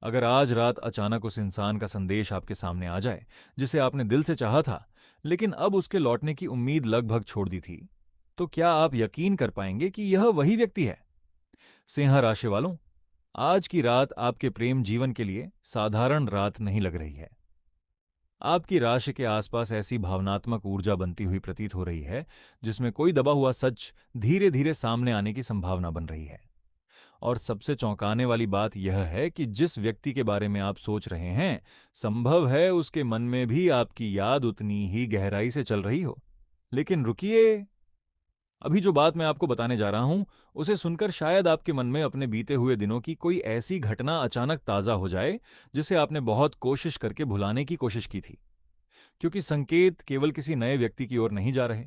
अगर आज रात अचानक उस इंसान का संदेश आपके सामने आ जाए जिसे आपने दिल से चाहा था, लेकिन अब उसके लौटने की उम्मीद लगभग छोड़ दी थी, तो क्या आप यकीन कर पाएंगे कि यह वही व्यक्ति है? सिंह राशि वालों, आज की रात आपके प्रेम जीवन के लिए साधारण रात नहीं लग रही है। आपकी राशि के आसपास ऐसी भावनात्मक ऊर्जा बनती हुई प्रतीत हो रही है जिसमें कोई दबा हुआ सच धीरे धीरे सामने आने की संभावना बन रही है। और सबसे चौंकाने वाली बात यह है कि जिस व्यक्ति के बारे में आप सोच रहे हैं, संभव है उसके मन में भी आपकी याद उतनी ही गहराई से चल रही हो। लेकिन रुकिए, अभी जो बात मैं आपको बताने जा रहा हूं, उसे सुनकर शायद आपके मन में अपने बीते हुए दिनों की कोई ऐसी घटना अचानक ताजा हो जाए जिसे आपने बहुत कोशिश करके भुलाने की कोशिश की थी। क्योंकि संकेत केवल किसी नए व्यक्ति की ओर नहीं जा रहे,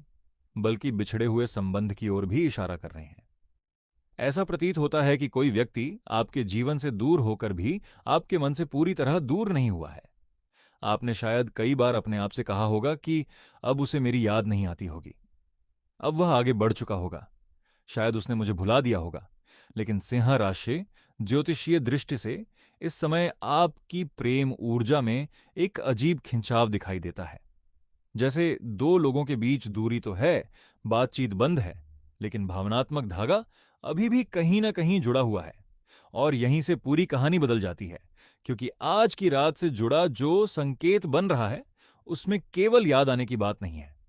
बल्कि बिछड़े हुए संबंध की ओर भी इशारा कर रहे हैं। ऐसा प्रतीत होता है कि कोई व्यक्ति आपके जीवन से दूर होकर भी आपके मन से पूरी तरह दूर नहीं हुआ है। आपने शायद कई बार अपने आप से कहा होगा कि अब उसे मेरी याद नहीं आती होगी, अब वह आगे बढ़ चुका होगा, शायद उसने मुझे भुला दिया होगा। लेकिन सिंह राशि ज्योतिषीय दृष्टि से इस समय आपकी प्रेम ऊर्जा में एक अजीब खिंचाव दिखाई देता है। जैसे दो लोगों के बीच दूरी तो है, बातचीत बंद है, लेकिन भावनात्मक धागा अभी भी कहीं ना कहीं जुड़ा हुआ है। और यहीं से पूरी कहानी बदल जाती है, क्योंकि आज की रात से जुड़ा जो संकेत बन रहा है उसमें केवल याद आने की बात नहीं है।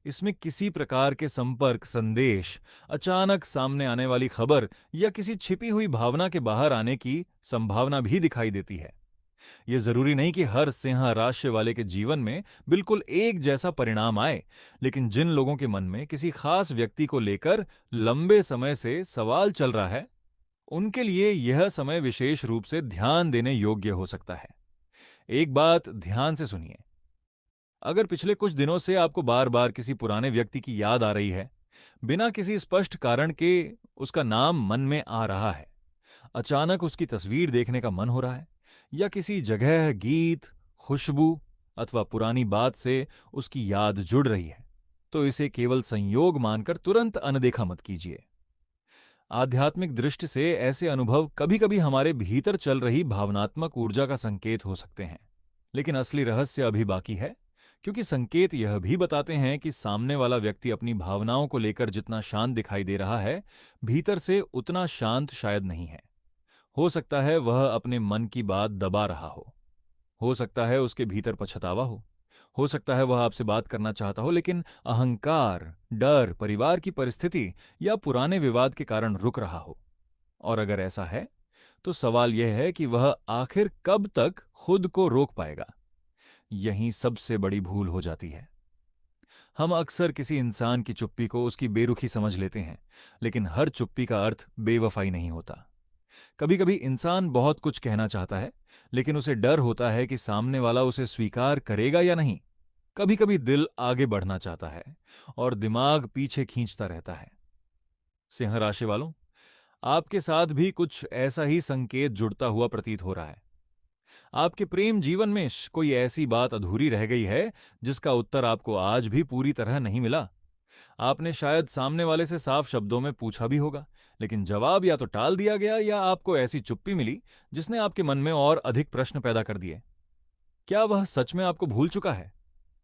इसमें किसी प्रकार के संपर्क, संदेश, अचानक सामने आने वाली खबर या किसी छिपी हुई भावना के बाहर आने की संभावना भी दिखाई देती है। यह जरूरी नहीं कि हर सिंह राशि वाले के जीवन में बिल्कुल एक जैसा परिणाम आए, लेकिन जिन लोगों के मन में किसी खास व्यक्ति को लेकर लंबे समय से सवाल चल रहा है, उनके लिए यह समय विशेष रूप से ध्यान देने योग्य हो सकता है। एक बात ध्यान से सुनिए, अगर पिछले कुछ दिनों से आपको बार बार किसी पुराने व्यक्ति की याद आ रही है, बिना किसी स्पष्ट कारण के उसका नाम मन में आ रहा है, अचानक उसकी तस्वीर देखने का मन हो रहा है, या किसी जगह, गीत, खुशबू अथवा पुरानी बात से उसकी याद जुड़ रही है, तो इसे केवल संयोग मानकर तुरंत अनदेखा मत कीजिए। आध्यात्मिक दृष्टि से ऐसे अनुभव कभी-कभी हमारे भीतर चल रही भावनात्मक ऊर्जा का संकेत हो सकते हैं। लेकिन असली रहस्य अभी बाकी है, क्योंकि संकेत यह भी बताते हैं कि सामने वाला व्यक्ति अपनी भावनाओं को लेकर जितना शांत दिखाई दे रहा है, भीतर से उतना शांत शायद नहीं है। हो सकता है वह अपने मन की बात दबा रहा हो सकता है उसके भीतर पछतावा हो सकता है वह आपसे बात करना चाहता हो, लेकिन अहंकार, डर, परिवार की परिस्थिति या पुराने विवाद के कारण रुक रहा हो। और अगर ऐसा है, तो सवाल यह है कि वह आखिर कब तक खुद को रोक पाएगा। यही सबसे बड़ी भूल हो जाती है। हम अक्सर किसी इंसान की चुप्पी को उसकी बेरुखी समझ लेते हैं, लेकिन हर चुप्पी का अर्थ बेवफाई नहीं होता। कभी कभी इंसान बहुत कुछ कहना चाहता है, लेकिन उसे डर होता है कि सामने वाला उसे स्वीकार करेगा या नहीं। कभी कभी दिल आगे बढ़ना चाहता है और दिमाग पीछे खींचता रहता है। सिंह राशि वालों, आपके साथ भी कुछ ऐसा ही संकेत जुड़ता हुआ प्रतीत हो रहा है। आपके प्रेम जीवन में कोई ऐसी बात अधूरी रह गई है जिसका उत्तर आपको आज भी पूरी तरह नहीं मिला। आपने शायद सामने वाले से साफ शब्दों में पूछा भी होगा, लेकिन जवाब या तो टाल दिया गया या आपको ऐसी चुप्पी मिली जिसने आपके मन में और अधिक प्रश्न पैदा कर दिए। क्या वह सच में आपको भूल चुका है?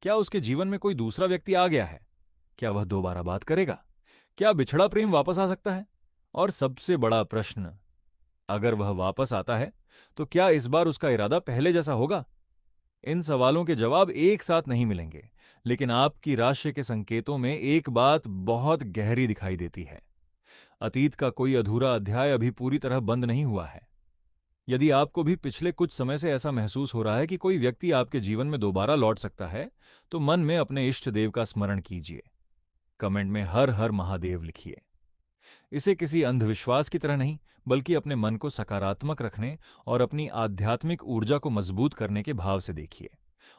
क्या उसके जीवन में कोई दूसरा व्यक्ति आ गया है? क्या वह दोबारा बात करेगा? क्या बिछड़ा प्रेम वापस आ सकता है? और सबसे बड़ा प्रश्न, अगर वह वापस आता है, तो क्या इस बार उसका इरादा पहले जैसा होगा? इन सवालों के जवाब एक साथ नहीं मिलेंगे, लेकिन आपकी राशि के संकेतों में एक बात बहुत गहरी दिखाई देती है। अतीत का कोई अधूरा अध्याय अभी पूरी तरह बंद नहीं हुआ है। यदि आपको भी पिछले कुछ समय से ऐसा महसूस हो रहा है कि कोई व्यक्ति आपके जीवन में दोबारा लौट सकता है, तो मन में अपने इष्ट देव का स्मरण कीजिए। कमेंट में हर हर महादेव लिखिए। इसे किसी अंधविश्वास की तरह नहीं, बल्कि अपने मन को सकारात्मक रखने और अपनी आध्यात्मिक ऊर्जा को मजबूत करने के भाव से देखिए।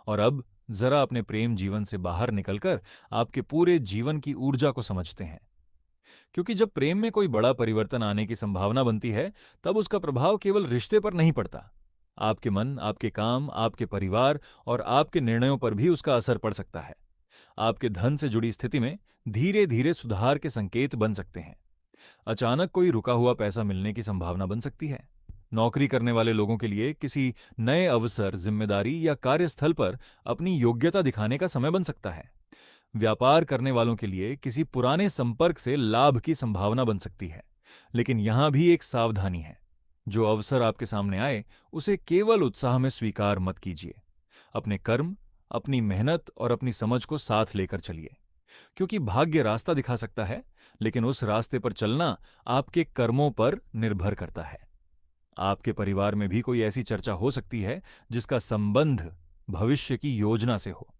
और अब जरा अपने प्रेम जीवन से बाहर निकलकर आपके पूरे जीवन की ऊर्जा को समझते हैं। क्योंकि जब प्रेम में कोई बड़ा परिवर्तन आने की संभावना बनती है, तब उसका प्रभाव केवल रिश्ते पर नहीं पड़ता। आपके मन, आपके काम, आपके परिवार और आपके निर्णयों पर भी उसका असर पड़ सकता है। आपके धन से जुड़ी स्थिति में धीरे धीरे सुधार के संकेत बन सकते हैं। अचानक कोई रुका हुआ पैसा मिलने की संभावना बन सकती है। नौकरी करने वाले लोगों के लिए किसी नए अवसर, जिम्मेदारी या कार्यस्थल पर अपनी योग्यता दिखाने का समय बन सकता है। व्यापार करने वालों के लिए किसी पुराने संपर्क से लाभ की संभावना बन सकती है। लेकिन यहां भी एक सावधानी है। जो अवसर आपके सामने आए, उसे केवल उत्साह में स्वीकार मत कीजिए। अपने कर्म, अपनी मेहनत और अपनी समझ को साथ लेकर चलिए, क्योंकि भाग्य रास्ता दिखा सकता है, लेकिन उस रास्ते पर चलना आपके कर्मों पर निर्भर करता है। आपके परिवार में भी कोई ऐसी चर्चा हो सकती है जिसका संबंध भविष्य की योजना से हो।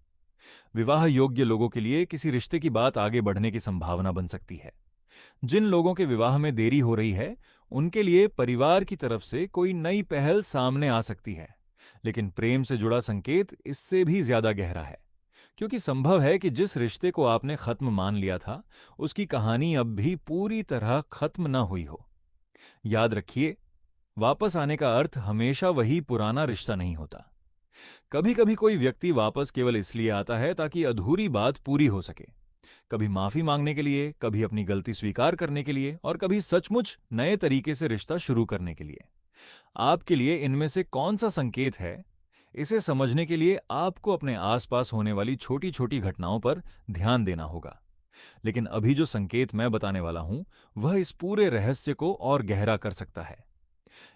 विवाह योग्य लोगों के लिए किसी रिश्ते की बात आगे बढ़ने की संभावना बन सकती है। जिन लोगों के विवाह में देरी हो रही है, उनके लिए परिवार की तरफ से कोई नई पहल सामने आ सकती है। लेकिन प्रेम से जुड़ा संकेत इससे भी ज्यादा गहरा है, क्योंकि संभव है कि जिस रिश्ते को आपने खत्म मान लिया था, उसकी कहानी अब भी पूरी तरह खत्म न हुई हो। याद रखिए, वापस आने का अर्थ हमेशा वही पुराना रिश्ता नहीं होता। कभी कभी कोई व्यक्ति वापस केवल इसलिए आता है ताकि अधूरी बात पूरी हो सके। कभी माफी मांगने के लिए, कभी अपनी गलती स्वीकार करने के लिए, और कभी सचमुच नए तरीके से रिश्ता शुरू करने के लिए। आपके लिए इनमें से कौन सा संकेत है, इसे समझने के लिए आपको अपने आसपास होने वाली छोटी छोटी घटनाओं पर ध्यान देना होगा। लेकिन अभी जो संकेत मैं बताने वाला हूं, वह इस पूरे रहस्य को और गहरा कर सकता है।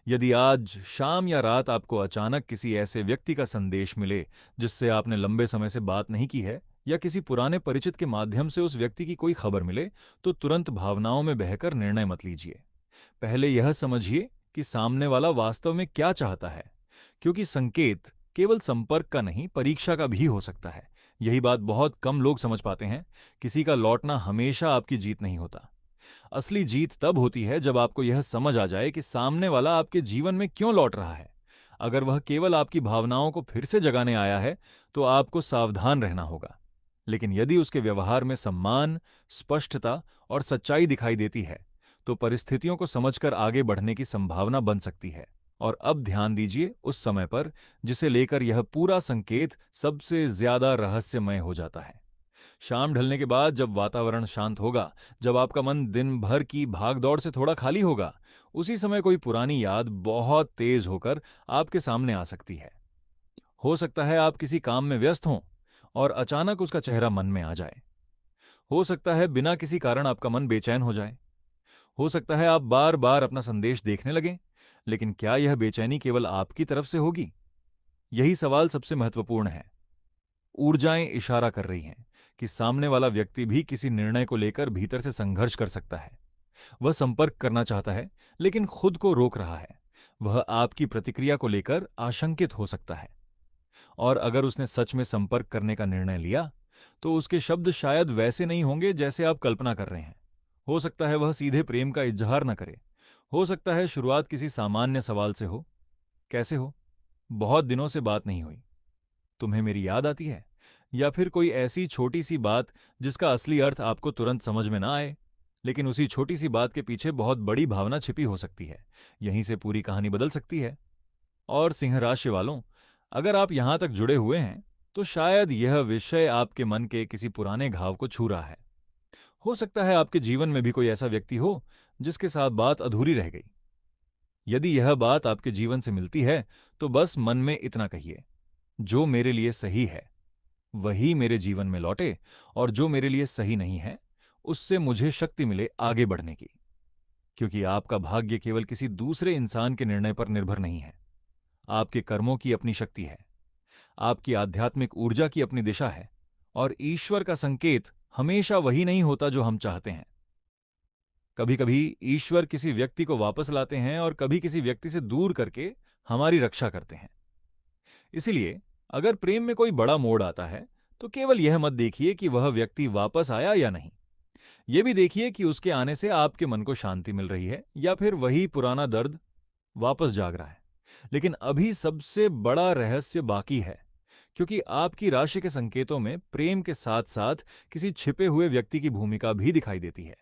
यदि आज शाम या रात आपको अचानक किसी ऐसे व्यक्ति का संदेश मिले जिससे आपने लंबे समय से बात नहीं की है, या किसी पुराने परिचित के माध्यम से उस व्यक्ति की कोई खबर मिले, तो तुरंत भावनाओं में बहकर निर्णय मत लीजिए। पहले यह समझिए कि सामने वाला वास्तव में क्या चाहता है, क्योंकि संकेत केवल संपर्क का नहीं, परीक्षा का भी हो सकता है। यही बात बहुत कम लोग समझ पाते हैं। किसी का लौटना हमेशा आपकी जीत नहीं होता। असली जीत तब होती है जब आपको यह समझ आ जाए कि सामने वाला आपके जीवन में क्यों लौट रहा है। अगर वह केवल आपकी भावनाओं को फिर से जगाने आया है, तो आपको सावधान रहना होगा। लेकिन यदि उसके व्यवहार में सम्मान, स्पष्टता और सच्चाई दिखाई देती है, तो परिस्थितियों को समझकर आगे बढ़ने की संभावना बन सकती है। और अब ध्यान दीजिए उस समय पर जिसे लेकर यह पूरा संकेत सबसे ज्यादा रहस्यमय हो जाता है। शाम ढलने के बाद जब वातावरण शांत होगा, जब आपका मन दिन भर की भागदौड़ से थोड़ा खाली होगा, उसी समय कोई पुरानी याद बहुत तेज होकर आपके सामने आ सकती है। हो सकता है आप किसी काम में व्यस्त हों और अचानक उसका चेहरा मन में आ जाए। हो सकता है बिना किसी कारण आपका मन बेचैन हो जाए। हो सकता है आप बार बार अपना संदेश देखने लगें। लेकिन क्या यह बेचैनी केवल आपकी तरफ से होगी? यही सवाल सबसे महत्वपूर्ण है। ऊर्जाएं इशारा कर रही हैं कि सामने वाला व्यक्ति भी किसी निर्णय को लेकर भीतर से संघर्ष कर सकता है। वह संपर्क करना चाहता है, लेकिन खुद को रोक रहा है। वह आपकी प्रतिक्रिया को लेकर आशंकित हो सकता है। और अगर उसने सच में संपर्क करने का निर्णय लिया, तो उसके शब्द शायद वैसे नहीं होंगे जैसे आप कल्पना कर रहे हैं। हो सकता है वह सीधे प्रेम का इजहार न करे। हो सकता है शुरुआत किसी सामान्य सवाल से हो। कैसे हो? बहुत दिनों से बात नहीं हुई। तुम्हें मेरी याद आती है? या फिर कोई ऐसी छोटी सी बात जिसका असली अर्थ आपको तुरंत समझ में ना आए, लेकिन उसी छोटी सी बात के पीछे बहुत बड़ी भावना छिपी हो सकती है। यहीं से पूरी कहानी बदल सकती है। और सिंह राशि वालों, अगर आप यहां तक जुड़े हुए हैं, तो शायद यह विषय आपके मन के किसी पुराने घाव को छू रहा है। हो सकता है आपके जीवन में भी कोई ऐसा व्यक्ति हो जिसके साथ बात अधूरी रह गई। यदि यह बात आपके जीवन से मिलती है, तो बस मन में इतना कहिए, जो मेरे लिए सही है वही मेरे जीवन में लौटे, और जो मेरे लिए सही नहीं है उससे मुझे शक्ति मिले आगे बढ़ने की। क्योंकि आपका भाग्य केवल किसी दूसरे इंसान के निर्णय पर निर्भर नहीं है। आपके कर्मों की अपनी शक्ति है, आपकी आध्यात्मिक ऊर्जा की अपनी दिशा है, और ईश्वर का संकेत हमेशा वही नहीं होता जो हम चाहते हैं। कभी कभी ईश्वर किसी व्यक्ति को वापस लाते हैं और कभी किसी व्यक्ति से दूर करके हमारी रक्षा करते हैं। इसीलिए अगर प्रेम में कोई बड़ा मोड़ आता है, तो केवल यह मत देखिए कि वह व्यक्ति वापस आया या नहीं। यह भी देखिए कि उसके आने से आपके मन को शांति मिल रही है या फिर वही पुराना दर्द वापस जाग रहा है। लेकिन अभी सबसे बड़ा रहस्य बाकी है, क्योंकि आपकी राशि के संकेतों में प्रेम के साथ साथ किसी छिपे हुए व्यक्ति की भूमिका भी दिखाई देती है।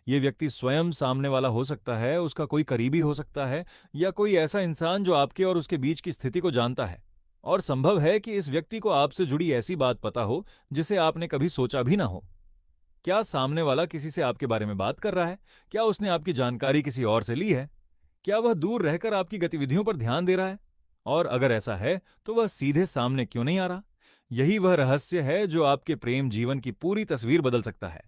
यह व्यक्ति स्वयं सामने वाला हो सकता है, उसका कोई करीबी हो सकता है, या कोई ऐसा इंसान जो आपके और उसके बीच की स्थिति को जानता है। और संभव है कि इस व्यक्ति को आपसे जुड़ी ऐसी बात पता हो जिसे आपने कभी सोचा भी ना हो। क्या सामने वाला किसी से आपके बारे में बात कर रहा है? क्या उसने आपकी जानकारी किसी और से ली है? क्या वह दूर रहकर आपकी गतिविधियों पर ध्यान दे रहा है? और अगर ऐसा है तो वह सीधे सामने क्यों नहीं आ रहा? यही वह रहस्य है जो आपके प्रेम जीवन की पूरी तस्वीर बदल सकता है।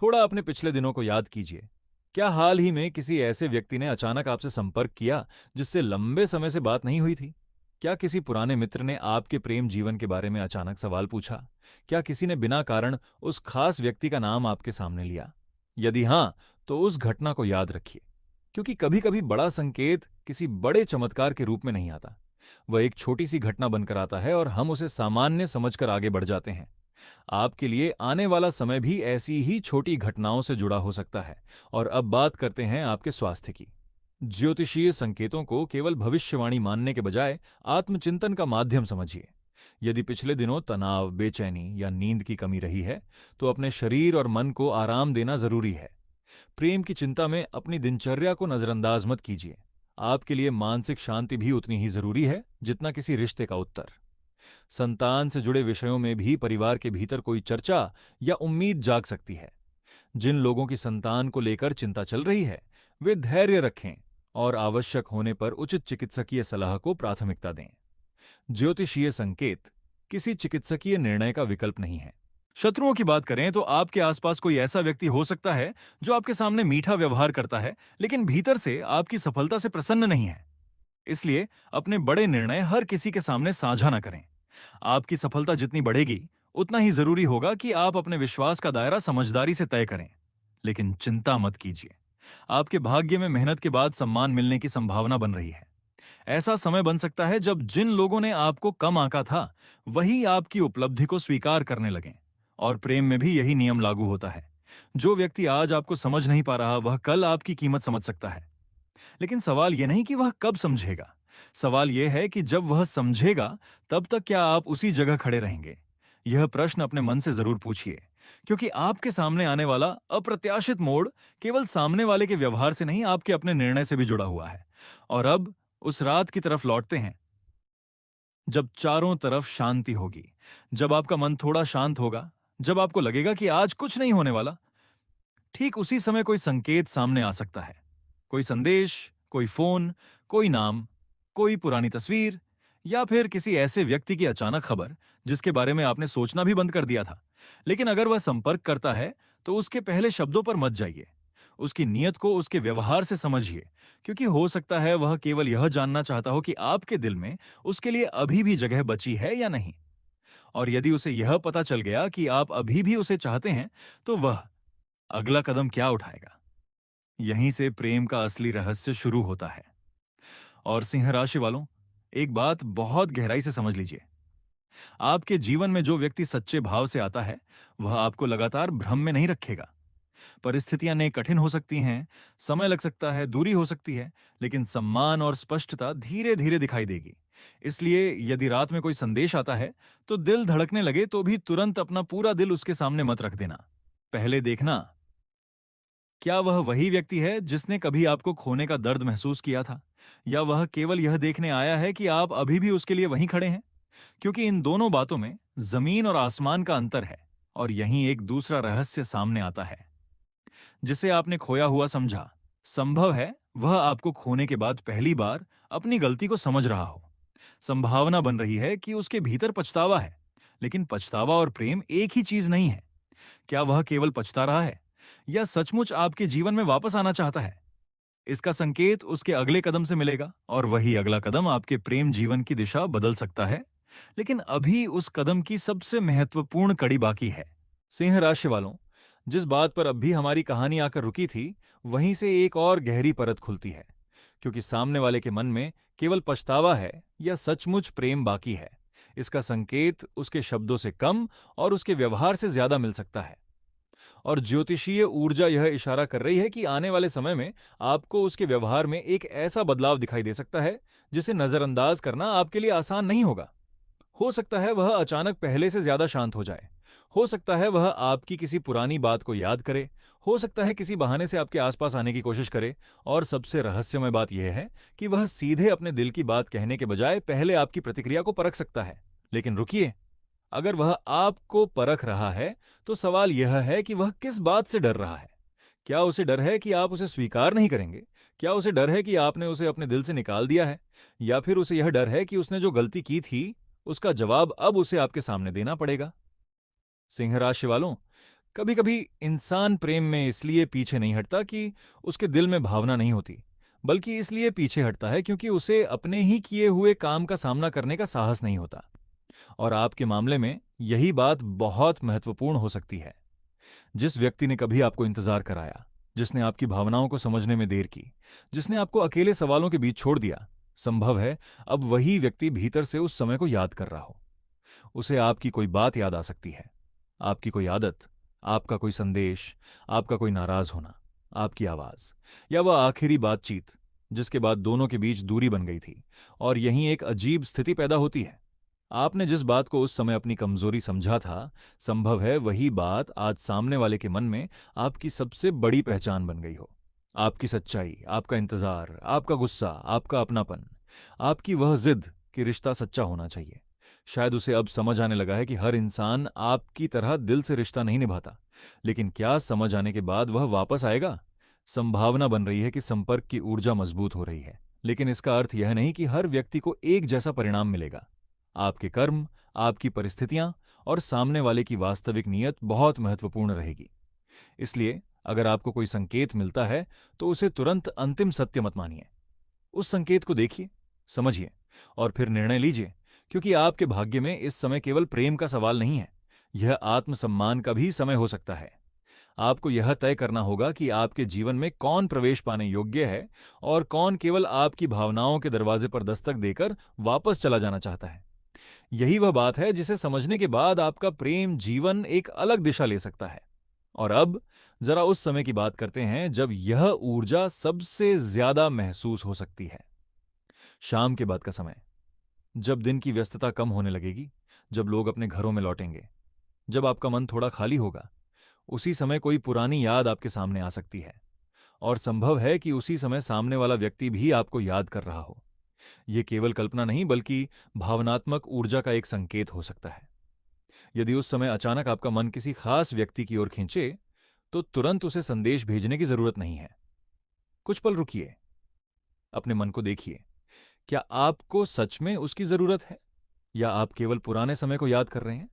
थोड़ा अपने पिछले दिनों को याद कीजिए। क्या हाल ही में किसी ऐसे व्यक्ति ने अचानक आपसे संपर्क किया जिससे लंबे समय से बात नहीं हुई थी? क्या किसी पुराने मित्र ने आपके प्रेम जीवन के बारे में अचानक सवाल पूछा? क्या किसी ने बिना कारण उस खास व्यक्ति का नाम आपके सामने लिया? यदि हां, तो उस घटना को याद रखिए, क्योंकि कभी-कभी बड़ा संकेत किसी बड़े चमत्कार के रूप में नहीं आता। वह एक छोटी सी घटना बनकर आता है और हम उसे सामान्य समझकर आगे बढ़ जाते हैं। आपके लिए आने वाला समय भी ऐसी ही छोटी घटनाओं से जुड़ा हो सकता है। और अब बात करते हैं आपके स्वास्थ्य की। ज्योतिषीय संकेतों को केवल भविष्यवाणी मानने के बजाय आत्मचिंतन का माध्यम समझिए। यदि पिछले दिनों तनाव, बेचैनी या नींद की कमी रही है, तो अपने शरीर और मन को आराम देना जरूरी है। प्रेम की चिंता में अपनी दिनचर्या को नजरअंदाज मत कीजिए। आपके लिए मानसिक शांति भी उतनी ही जरूरी है जितना किसी रिश्ते का उत्तर। संतान से जुड़े विषयों में भी परिवार के भीतर कोई चर्चा या उम्मीद जाग सकती है। जिन लोगों की संतान को लेकर चिंता चल रही है, वे धैर्य रखें और आवश्यक होने पर उचित चिकित्सकीय सलाह को प्राथमिकता दें। ज्योतिषीय संकेत किसी चिकित्सकीय निर्णय का विकल्प नहीं है। शत्रुओं की बात करें तो आपके आसपास कोई ऐसा व्यक्ति हो सकता है जो आपके सामने मीठा व्यवहार करता है, लेकिन भीतर से आपकी सफलता से प्रसन्न नहीं है। इसलिए अपने बड़े निर्णय हर किसी के सामने साझा न करें। आपकी सफलता जितनी बढ़ेगी, उतना ही जरूरी होगा कि आप अपने विश्वास का दायरा समझदारी से तय करें। लेकिन चिंता मत कीजिए, आपके भाग्य में मेहनत के बाद सम्मान मिलने की संभावना बन रही है। ऐसा समय बन सकता है जब जिन लोगों ने आपको कम आंका था, वही आपकी उपलब्धि को स्वीकार करने लगें। और प्रेम में भी यही नियम लागू होता है। जो व्यक्ति आज आपको समझ नहीं पा रहा, वह कल आपकी कीमत समझ सकता है। लेकिन सवाल यह नहीं कि वह कब समझेगा, सवाल यह है कि जब वह समझेगा, तब तक क्या आप उसी जगह खड़े रहेंगे? यह प्रश्न अपने मन से जरूर पूछिए, क्योंकि आपके सामने आने वाला अप्रत्याशित मोड़ केवल सामने वाले के व्यवहार से नहीं, आपके अपने निर्णय से भी जुड़ा हुआ है। और अब उस रात की तरफ लौटते हैं जब चारों तरफ शांति होगी, जब आपका मन थोड़ा शांत होगा, जब आपको लगेगा कि आज कुछ नहीं होने वाला। ठीक उसी समय कोई संकेत सामने आ सकता है। कोई संदेश, कोई फोन, कोई नाम, कोई पुरानी तस्वीर, या फिर किसी ऐसे व्यक्ति की अचानक खबर जिसके बारे में आपने सोचना भी बंद कर दिया था। लेकिन अगर वह संपर्क करता है, तो उसके पहले शब्दों पर मत जाइए। उसकी नीयत को उसके व्यवहार से समझिए, क्योंकि हो सकता है वह केवल यह जानना चाहता हो कि आपके दिल में उसके लिए अभी भी जगह बची है या नहीं। और यदि उसे यह पता चल गया कि आप अभी भी उसे चाहते हैं, तो वह अगला कदम क्या उठाएगा? यहीं से प्रेम का असली रहस्य शुरू होता है। और सिंह राशि वालों, एक बात बहुत गहराई से समझ लीजिए। आपके जीवन में जो व्यक्ति सच्चे भाव से आता है, वह आपको लगातार भ्रम में नहीं रखेगा। परिस्थितियां नई कठिन हो सकती हैं, समय लग सकता है, दूरी हो सकती है, लेकिन सम्मान और स्पष्टता धीरे धीरे दिखाई देगी। इसलिए यदि रात में कोई संदेश आता है, तो दिल धड़कने लगे तो भी तुरंत अपना पूरा दिल उसके सामने मत रख देना। पहले देखना, क्या वह वही व्यक्ति है जिसने कभी आपको खोने का दर्द महसूस किया था, या वह केवल यह देखने आया है कि आप अभी भी उसके लिए वहीं खड़े हैं? क्योंकि इन दोनों बातों में जमीन और आसमान का अंतर है। और यहीं एक दूसरा रहस्य सामने आता है। जिसे आपने खोया हुआ समझा, संभव है वह आपको खोने के बाद पहली बार अपनी गलती को समझ रहा हो। संभावना बन रही है कि उसके भीतर पछतावा है। लेकिन पछतावा और प्रेम एक ही चीज नहीं है। क्या वह केवल पछता रहा है, या सचमुच आपके जीवन में वापस आना चाहता है? इसका संकेत उसके अगले कदम से मिलेगा, और वही अगला कदम आपके प्रेम जीवन की दिशा बदल सकता है। लेकिन अभी उस कदम की सबसे महत्वपूर्ण कड़ी बाकी है। सिंह राशि वालों, जिस बात पर अब भी हमारी कहानी आकर रुकी थी, वहीं से एक और गहरी परत खुलती है। क्योंकि सामने वाले के मन में केवल पछतावा है या सचमुच प्रेम बाकी है, इसका संकेत उसके शब्दों से कम और उसके व्यवहार से ज्यादा मिल सकता है। और ज्योतिषीय ऊर्जा यह इशारा कर रही है कि आने वाले समय में आपको उसके व्यवहार में एक ऐसा बदलाव दिखाई दे सकता है जिसे नजरअंदाज करना आपके लिए आसान नहीं होगा। हो सकता है वह अचानक पहले से ज्यादा शांत हो जाए। हो सकता है वह आपकी किसी पुरानी बात को याद करे। हो सकता है किसी बहाने से आपके आसपास आने की कोशिश करे। और सबसे रहस्यमय बात यह है कि वह सीधे अपने दिल की बात कहने के बजाय पहले आपकी प्रतिक्रिया को परख सकता है। लेकिन रुकिए, अगर वह आपको परख रहा है, तो सवाल यह है कि वह किस बात से डर रहा है। क्या उसे डर है कि आप उसे स्वीकार नहीं करेंगे? क्या उसे डर है कि आपने उसे अपने दिल से निकाल दिया है? या फिर उसे यह डर है कि उसने जो गलती की थी, उसका जवाब अब उसे आपके सामने देना पड़ेगा? सिंह राशि वालों, कभी कभी इंसान प्रेम में इसलिए पीछे नहीं हटता कि उसके दिल में भावना नहीं होती, बल्कि इसलिए पीछे हटता है क्योंकि उसे अपने ही किए हुए काम का सामना करने का साहस नहीं होता। और आपके मामले में यही बात बहुत महत्वपूर्ण हो सकती है। जिस व्यक्ति ने कभी आपको इंतजार कराया, जिसने आपकी भावनाओं को समझने में देर की, जिसने आपको अकेले सवालों के बीच छोड़ दिया, संभव है अब वही व्यक्ति भीतर से उस समय को याद कर रहा हो। उसे आपकी कोई बात याद आ सकती है, आपकी कोई आदत, आपका कोई संदेश, आपका कोई नाराज होना, आपकी आवाज, या वह आखिरी बातचीत जिसके बाद दोनों के बीच दूरी बन गई थी। और यहीं एक अजीब स्थिति पैदा होती है। आपने जिस बात को उस समय अपनी कमजोरी समझा था, संभव है वही बात आज सामने वाले के मन में आपकी सबसे बड़ी पहचान बन गई हो। आपकी सच्चाई, आपका इंतजार, आपका गुस्सा, आपका अपनापन, आपकी वह जिद कि रिश्ता सच्चा होना चाहिए। शायद उसे अब समझ आने लगा है कि हर इंसान आपकी तरह दिल से रिश्ता नहीं निभाता, लेकिन क्या समझ आने के बाद वह वापस आएगा? संभावना बन रही है कि संपर्क की ऊर्जा मजबूत हो रही है, लेकिन इसका अर्थ यह नहीं कि हर व्यक्ति को एक जैसा परिणाम मिलेगा। आपके कर्म, आपकी परिस्थितियां और सामने वाले की वास्तविक नीयत बहुत महत्वपूर्ण रहेगी। इसलिए अगर आपको कोई संकेत मिलता है तो उसे तुरंत अंतिम सत्य मत मानिए। उस संकेत को देखिए, समझिए और फिर निर्णय लीजिए, क्योंकि आपके भाग्य में इस समय केवल प्रेम का सवाल नहीं है, यह आत्मसम्मान का भी समय हो सकता है। आपको यह तय करना होगा कि आपके जीवन में कौन प्रवेश पाने योग्य है और कौन केवल आपकी भावनाओं के दरवाजे पर दस्तक देकर वापस चला जाना चाहता है। यही वह बात है जिसे समझने के बाद आपका प्रेम जीवन एक अलग दिशा ले सकता है। और अब जरा उस समय की बात करते हैं जब यह ऊर्जा सबसे ज्यादा महसूस हो सकती है। शाम के बाद का समय, जब दिन की व्यस्तता कम होने लगेगी, जब लोग अपने घरों में लौटेंगे, जब आपका मन थोड़ा खाली होगा, उसी समय कोई पुरानी याद आपके सामने आ सकती है। और संभव है कि उसी समय सामने वाला व्यक्ति भी आपको याद कर रहा हो। यह केवल कल्पना नहीं बल्कि भावनात्मक ऊर्जा का एक संकेत हो सकता है। यदि उस समय अचानक आपका मन किसी खास व्यक्ति की ओर खींचे, तो तुरंत उसे संदेश भेजने की जरूरत नहीं है। कुछ पल रुकिए, अपने मन को देखिए, क्या आपको सच में उसकी जरूरत है या आप केवल पुराने समय को याद कर रहे हैं?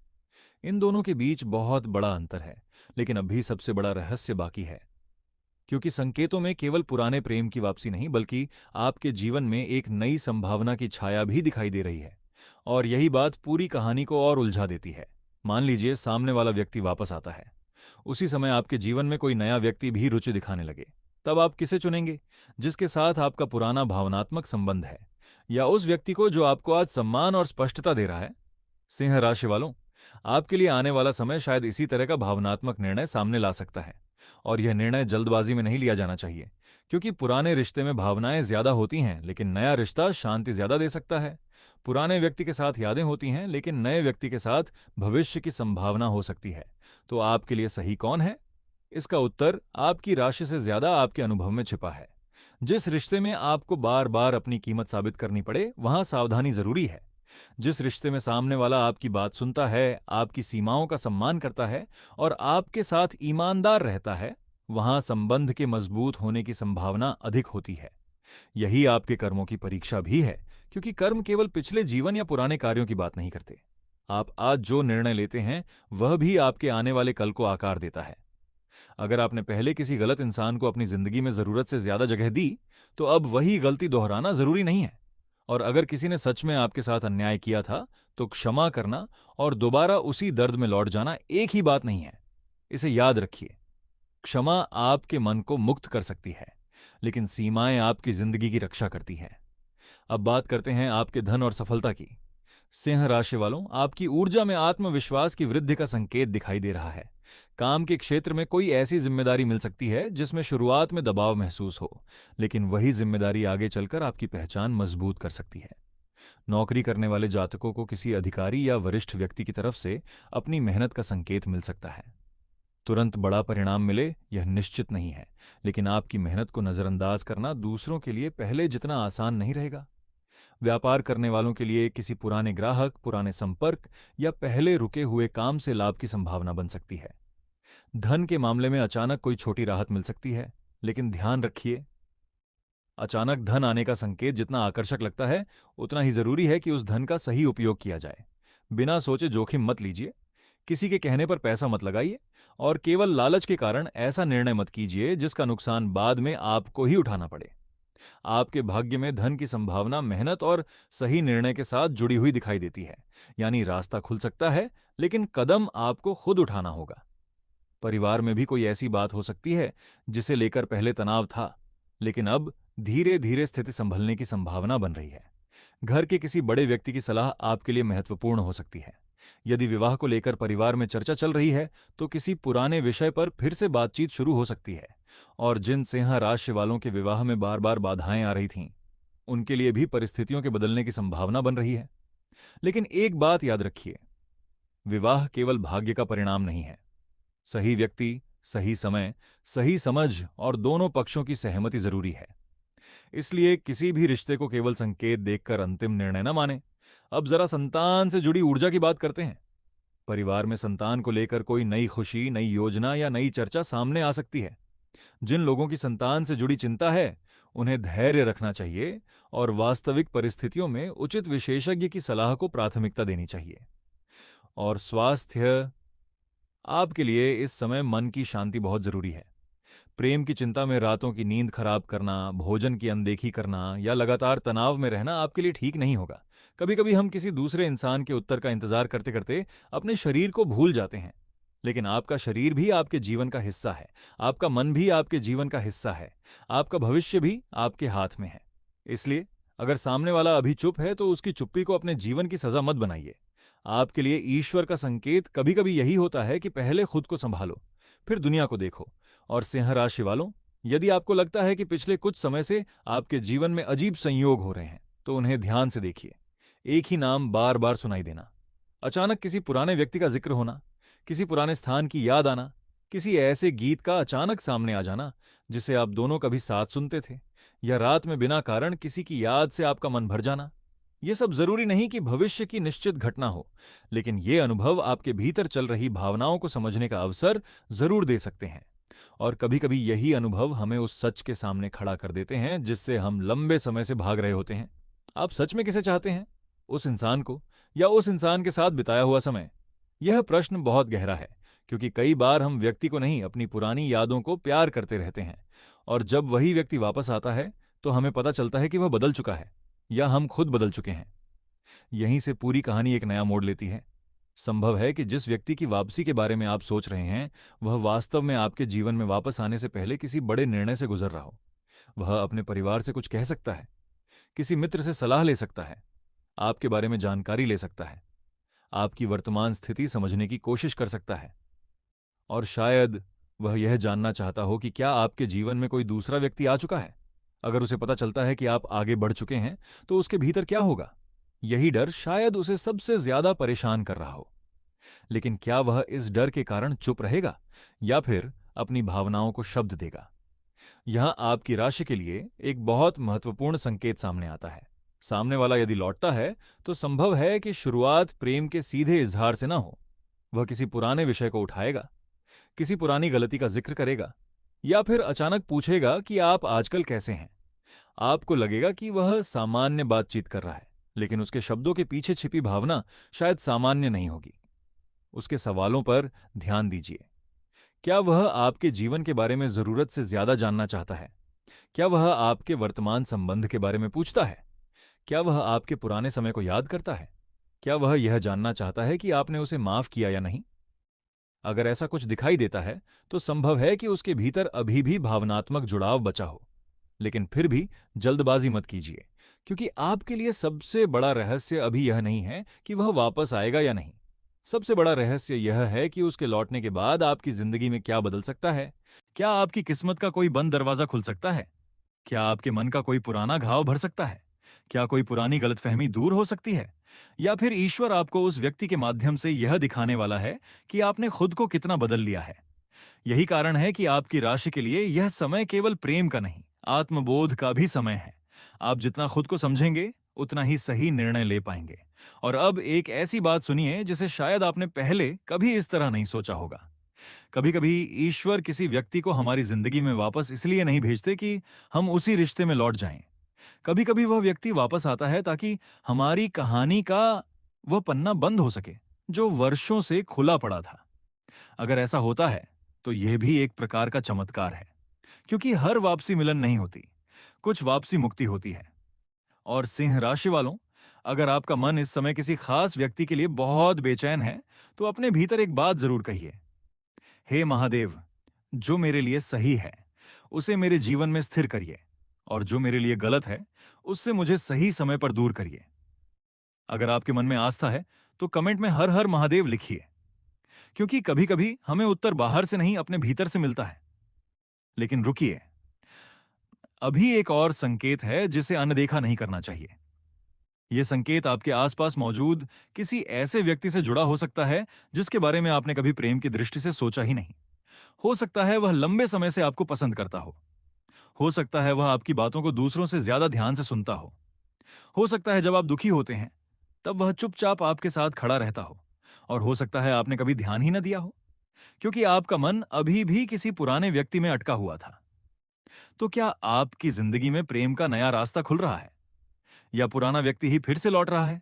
इन दोनों के बीच बहुत बड़ा अंतर है, लेकिन अभी सबसे बड़ा रहस्य बाकी है। क्योंकि संकेतों में केवल पुराने प्रेम की वापसी नहीं बल्कि आपके जीवन में एक नई संभावना की छाया भी दिखाई दे रही है। और यही बात पूरी कहानी को और उलझा देती है। मान लीजिए सामने वाला व्यक्ति वापस आता है, उसी समय आपके जीवन में कोई नया व्यक्ति भी रुचि दिखाने लगे, तब आप किसे चुनेंगे? जिसके साथ आपका पुराना भावनात्मक संबंध है, या उस व्यक्ति को जो आपको आज सम्मान और स्पष्टता दे रहा है? सिंह राशि वालों, आपके लिए आने वाला समय शायद इसी तरह का भावनात्मक निर्णय सामने ला सकता है। और यह निर्णय जल्दबाजी में नहीं लिया जाना चाहिए, क्योंकि पुराने रिश्ते में भावनाएं ज्यादा होती हैं, लेकिन नया रिश्ता शांति ज्यादा दे सकता है। पुराने व्यक्ति के साथ यादें होती हैं, लेकिन नए व्यक्ति के साथ भविष्य की संभावना हो सकती है। तो आपके लिए सही कौन है? इसका उत्तर आपकी राशि से ज्यादा आपके अनुभव में छिपा है। जिस रिश्ते में आपको बार बार अपनी कीमत साबित करनी पड़े, वहां सावधानी जरूरी है। जिस रिश्ते में सामने वाला आपकी बात सुनता है, आपकी सीमाओं का सम्मान करता है और आपके साथ ईमानदार रहता है, वहां संबंध के मजबूत होने की संभावना अधिक होती है। यही आपके कर्मों की परीक्षा भी है, क्योंकि कर्म केवल पिछले जीवन या पुराने कार्यों की बात नहीं करते। आप आज जो निर्णय लेते हैं वह भी आपके आने वाले कल को आकार देता है। अगर आपने पहले किसी गलत इंसान को अपनी जिंदगी में जरूरत से ज्यादा जगह दी, तो अब वही गलती दोहराना जरूरी नहीं है। और अगर किसी ने सच में आपके साथ अन्याय किया था, तो क्षमा करना और दोबारा उसी दर्द में लौट जाना एक ही बात नहीं है। इसे याद रखिए। क्षमा आपके मन को मुक्त कर सकती है, लेकिन सीमाएं आपकी जिंदगी की रक्षा करती हैं। अब बात करते हैं आपके धन और सफलता की। सिंह राशि वालों, आपकी ऊर्जा में आत्मविश्वास की वृद्धि का संकेत दिखाई दे रहा है। काम के क्षेत्र में कोई ऐसी जिम्मेदारी मिल सकती है जिसमें शुरुआत में दबाव महसूस हो, लेकिन वही जिम्मेदारी आगे चलकर आपकी पहचान मजबूत कर सकती है। नौकरी करने वाले जातकों को किसी अधिकारी या वरिष्ठ व्यक्ति की तरफ से अपनी मेहनत का संकेत मिल सकता है। तुरंत बड़ा परिणाम मिले यह निश्चित नहीं है, लेकिन आपकी मेहनत को नजरअंदाज करना दूसरों के लिए पहले जितना आसान नहीं रहेगा। व्यापार करने वालों के लिए किसी पुराने ग्राहक, पुराने संपर्क या पहले रुके हुए काम से लाभ की संभावना बन सकती है। धन के मामले में अचानक कोई छोटी राहत मिल सकती है, लेकिन ध्यान रखिए, अचानक धन आने का संकेत जितना आकर्षक लगता है, उतना ही जरूरी है कि उस धन का सही उपयोग किया जाए। बिना सोचे जोखिम मत लीजिए, किसी के कहने पर पैसा मत लगाइए, और केवल लालच के कारण ऐसा निर्णय मत कीजिए जिसका नुकसान बाद में आपको ही उठाना पड़े। आपके भाग्य में धन की संभावना मेहनत और सही निर्णय के साथ जुड़ी हुई दिखाई देती है। यानी रास्ता खुल सकता है, लेकिन कदम आपको खुद उठाना होगा। परिवार में भी कोई ऐसी बात हो सकती है जिसे लेकर पहले तनाव था, लेकिन अब धीरे धीरे स्थिति संभलने की संभावना बन रही है। घर के किसी बड़े व्यक्ति की सलाह आपके लिए महत्वपूर्ण हो सकती है। यदि विवाह को लेकर परिवार में चर्चा चल रही है, तो किसी पुराने विषय पर फिर से बातचीत शुरू हो सकती है। और जिन सिंह राशि वालों के विवाह में बार बार बाधाएं आ रही थीं, उनके लिए भी परिस्थितियों के बदलने की संभावना बन रही है। लेकिन एक बात याद रखिए, विवाह केवल भाग्य का परिणाम नहीं है। सही व्यक्ति, सही समय, सही समझ और दोनों पक्षों की सहमति जरूरी है। इसलिए किसी भी रिश्ते को केवल संकेत देखकर अंतिम निर्णय न माने। अब जरा संतान से जुड़ी ऊर्जा की बात करते हैं। परिवार में संतान को लेकर कोई नई खुशी, नई योजना या नई चर्चा सामने आ सकती है। जिन लोगों की संतान से जुड़ी चिंता है, उन्हें धैर्य रखना चाहिए और वास्तविक परिस्थितियों में उचित विशेषज्ञ की सलाह को प्राथमिकता देनी चाहिए। और स्वास्थ्य, आपके लिए इस समय मन की शांति बहुत जरूरी है। प्रेम की चिंता में रातों की नींद खराब करना, भोजन की अनदेखी करना या लगातार तनाव में रहना आपके लिए ठीक नहीं होगा। कभी कभी हम किसी दूसरे इंसान के उत्तर का इंतजार करते करते अपने शरीर को भूल जाते हैं। लेकिन आपका शरीर भी आपके जीवन का हिस्सा है, आपका मन भी आपके जीवन का हिस्सा है, आपका भविष्य भी आपके हाथ में है। इसलिए अगर सामने वाला अभी चुप है, तो उसकी चुप्पी को अपने जीवन की सजा मत बनाइए। आपके लिए ईश्वर का संकेत कभी कभी यही होता है कि पहले खुद को संभालो, फिर दुनिया को देखो। और सिंह राशि वालों, यदि आपको लगता है कि पिछले कुछ समय से आपके जीवन में अजीब संयोग हो रहे हैं, तो उन्हें ध्यान से देखिए। एक ही नाम बार बार सुनाई देना, अचानक किसी पुराने व्यक्ति का जिक्र होना, किसी पुराने स्थान की याद आना, किसी ऐसे गीत का अचानक सामने आ जाना जिसे आप दोनों कभी साथ सुनते थे, या रात में बिना कारण किसी की याद से आपका मन भर जाना। ये सब जरूरी नहीं कि भविष्य की निश्चित घटना हो, लेकिन ये अनुभव आपके भीतर चल रही भावनाओं को समझने का अवसर जरूर दे सकते हैं। और कभी कभी यही अनुभव हमें उस सच के सामने खड़ा कर देते हैं जिससे हम लंबे समय से भाग रहे होते हैं। आप सच में किसे चाहते हैं, उस इंसान को या उस इंसान के साथ बिताया हुआ समय? यह प्रश्न बहुत गहरा है, क्योंकि कई बार हम व्यक्ति को नहीं, अपनी पुरानी यादों को प्यार करते रहते हैं। और जब वही व्यक्ति वापस आता है, तो हमें पता चलता है कि वह बदल चुका है, या हम खुद बदल चुके हैं। यहीं से पूरी कहानी एक नया मोड़ लेती है। संभव है कि जिस व्यक्ति की वापसी के बारे में आप सोच रहे हैं, वह वास्तव में आपके जीवन में वापस आने से पहले किसी बड़े निर्णय से गुजर रहा हो। वह अपने परिवार से कुछ कह सकता है, किसी मित्र से सलाह ले सकता है, आपके बारे में जानकारी ले सकता है, आपकी वर्तमान स्थिति समझने की कोशिश कर सकता है। और शायद वह यह जानना चाहता हो कि क्या आपके जीवन में कोई दूसरा व्यक्ति आ चुका है। अगर उसे पता चलता है कि आप आगे बढ़ चुके हैं, तो उसके भीतर क्या होगा? यही डर शायद उसे सबसे ज्यादा परेशान कर रहा हो। लेकिन क्या वह इस डर के कारण चुप रहेगा, या फिर अपनी भावनाओं को शब्द देगा? यहां आपकी राशि के लिए एक बहुत महत्वपूर्ण संकेत सामने आता है। सामने वाला यदि लौटता है, तो संभव है कि शुरुआत प्रेम के सीधे इजहार से ना हो। वह किसी पुराने विषय को उठाएगा, किसी पुरानी गलती का जिक्र करेगा, या फिर अचानक पूछेगा कि आप आजकल कैसे हैं। आपको लगेगा कि वह सामान्य बातचीत कर रहा है, लेकिन उसके शब्दों के पीछे छिपी भावना शायद सामान्य नहीं होगी। उसके सवालों पर ध्यान दीजिए। क्या वह आपके जीवन के बारे में जरूरत से ज्यादा जानना चाहता है? क्या वह आपके वर्तमान संबंध के बारे में पूछता है? क्या वह आपके पुराने समय को याद करता है? क्या वह यह जानना चाहता है कि आपने उसे माफ किया या नहीं? अगर ऐसा कुछ दिखाई देता है, तो संभव है कि उसके भीतर अभी भी भावनात्मक जुड़ाव बचा हो। लेकिन फिर भी जल्दबाजी मत कीजिए, क्योंकि आपके लिए सबसे बड़ा रहस्य अभी यह नहीं है कि वह वापस आएगा या नहीं। सबसे बड़ा रहस्य यह है कि उसके लौटने के बाद आपकी जिंदगी में क्या बदल सकता है। क्या आपकी किस्मत का कोई बंद दरवाजा खुल सकता है? क्या आपके मन का कोई पुराना घाव भर सकता है? क्या कोई पुरानी गलतफहमी दूर हो सकती है? या फिर ईश्वर आपको उस व्यक्ति के माध्यम से यह दिखाने वाला है कि आपने खुद को कितना बदल लिया है? यही कारण है कि आपकी राशि के लिए यह समय केवल प्रेम का नहीं, आत्मबोध का भी समय है। आप जितना खुद को समझेंगे, उतना ही सही निर्णय ले पाएंगे। और अब एक ऐसी बात सुनिए जिसे शायद आपने पहले कभी इस तरह नहीं सोचा होगा। कभी कभी ईश्वर किसी व्यक्ति को हमारी जिंदगी में वापस इसलिए नहीं भेजते कि हम उसी रिश्ते में लौट जाएं। कभी कभी वह व्यक्ति वापस आता है ताकि हमारी कहानी का वह पन्ना बंद हो सके जो वर्षों से खुला पड़ा था। अगर ऐसा होता है तो यह भी एक प्रकार का चमत्कार है, क्योंकि हर वापसी मिलन नहीं होती, कुछ वापसी मुक्ति होती है। और सिंह राशि वालों, अगर आपका मन इस समय किसी खास व्यक्ति के लिए बहुत बेचैन है तो अपने भीतर एक बात जरूर कहिए, हे महादेव, जो मेरे लिए सही है उसे मेरे जीवन में स्थिर करिए, और जो मेरे लिए गलत है उससे मुझे सही समय पर दूर करिए। अगर आपके मन में आस्था है तो कमेंट में हर हर महादेव लिखिए, क्योंकि कभी कभी हमें उत्तर बाहर से नहीं अपने भीतर से मिलता है। लेकिन रुकिए, अभी एक और संकेत है जिसे अनदेखा नहीं करना चाहिए। यह संकेत आपके आसपास मौजूद किसी ऐसे व्यक्ति से जुड़ा हो सकता है जिसके बारे में आपने कभी प्रेम की दृष्टि से सोचा ही नहीं। हो सकता है वह लंबे समय से आपको पसंद करता हो सकता है वह आपकी बातों को दूसरों से ज्यादा ध्यान से सुनता हो सकता है जब आप दुखी होते हैं तब वह चुपचाप आपके साथ खड़ा रहता और हो सकता है आपने कभी ध्यान ही न दिया हो, क्योंकि आपका मन अभी भी किसी पुराने व्यक्ति में अटका हुआ था। तो क्या आपकी जिंदगी में प्रेम का नया रास्ता खुल रहा है, या पुराना व्यक्ति ही फिर से लौट रहा है?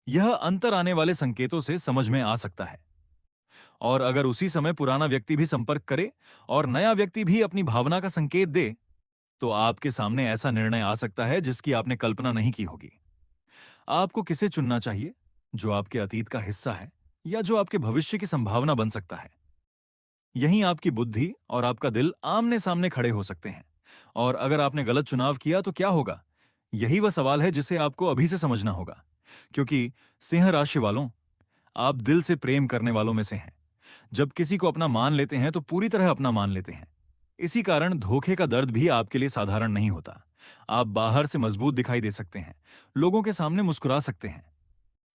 यह अंतर आने वाले संकेतों से समझ में आ सकता है। और अगर उसी समय पुराना व्यक्ति भी संपर्क करे और नया व्यक्ति भी अपनी भावना का संकेत दे, तो आपके सामने ऐसा निर्णय आ सकता है जिसकी आपने कल्पना नहीं की होगी। आपको किसे चुनना चाहिए, जो आपके अतीत का हिस्सा है या जो आपके भविष्य की संभावना बन सकता है? यहीं आपकी बुद्धि और आपका दिल आमने सामने खड़े हो सकते हैं। और अगर आपने गलत चुनाव किया तो क्या होगा? यही वह सवाल है जिसे आपको अभी से समझना होगा, क्योंकि सिंह राशि वालों, आप दिल से प्रेम करने वालों में से हैं। जब किसी को अपना मान लेते हैं तो पूरी तरह अपना मान लेते हैं। इसी कारण धोखे का दर्द भी आपके लिए साधारण नहीं होता। आप बाहर से मजबूत दिखाई दे सकते हैं, लोगों के सामने मुस्कुरा सकते हैं,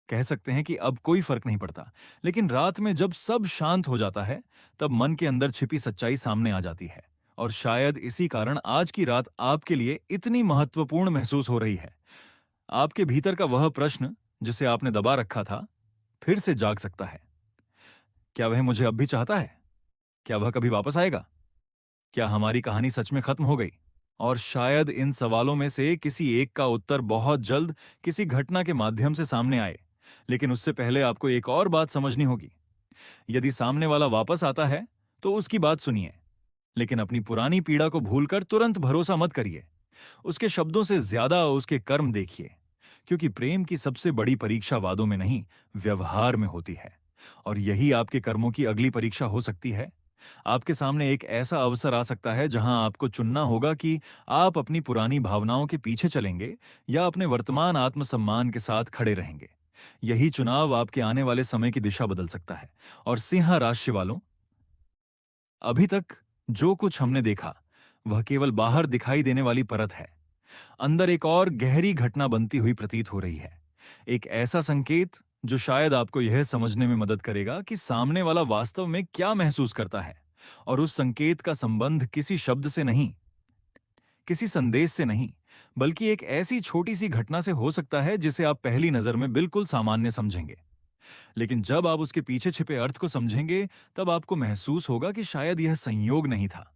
कह सकते हैं कि अब कोई फर्क नहीं पड़ता, लेकिन रात में जब सब शांत हो जाता है तब मन के अंदर छिपी सच्चाई सामने आ जाती है। और शायद इसी कारण आज की रात आपके लिए इतनी महत्वपूर्ण महसूस हो रही है। आपके भीतर का वह प्रश्न जिसे आपने दबा रखा था फिर से जाग सकता है। क्या वह मुझे अब भी चाहता है? क्या वह कभी वापस आएगा? क्या हमारी कहानी सच में खत्म हो गई? और शायद इन सवालों में से किसी एक का उत्तर बहुत जल्द किसी घटना के माध्यम से सामने आए। लेकिन उससे पहले आपको एक और बात समझनी होगी। यदि सामने वाला वापस आता है तो उसकी बात सुनिए, लेकिन अपनी पुरानी पीड़ा को भूलकर तुरंत भरोसा मत करिए। उसके शब्दों से ज्यादा उसके कर्म देखिए, क्योंकि प्रेम की सबसे बड़ी परीक्षा वादों में नहीं, व्यवहार में होती है। और यही आपके कर्मों की अगली परीक्षा हो सकती है। आपके सामने एक ऐसा अवसर आ सकता है जहां आपको चुनना होगा कि आप अपनी पुरानी भावनाओं के पीछे चलेंगे या अपने वर्तमान आत्मसम्मान के साथ खड़े रहेंगे। यही चुनाव आपके आने वाले समय की दिशा बदल सकता है। और सिंह राशि वालों, अभी तक जो कुछ हमने देखा वह केवल बाहर दिखाई देने वाली परत है। अंदर एक और गहरी घटना बनती हुई प्रतीत हो रही है। एक ऐसा संकेत जो शायद आपको यह समझने में मदद करेगा कि सामने वाला वास्तव में क्या महसूस करता है। और उस संकेत का संबंध किसी शब्द से नहीं, किसी संदेश से नहीं, बल्कि एक ऐसी छोटी सी घटना से हो सकता है जिसे आप पहली नजर में बिल्कुल सामान्य समझेंगे। लेकिन जब आप उसके पीछे छिपे अर्थ को समझेंगे तब आपको महसूस होगा कि शायद यह संयोग नहीं था,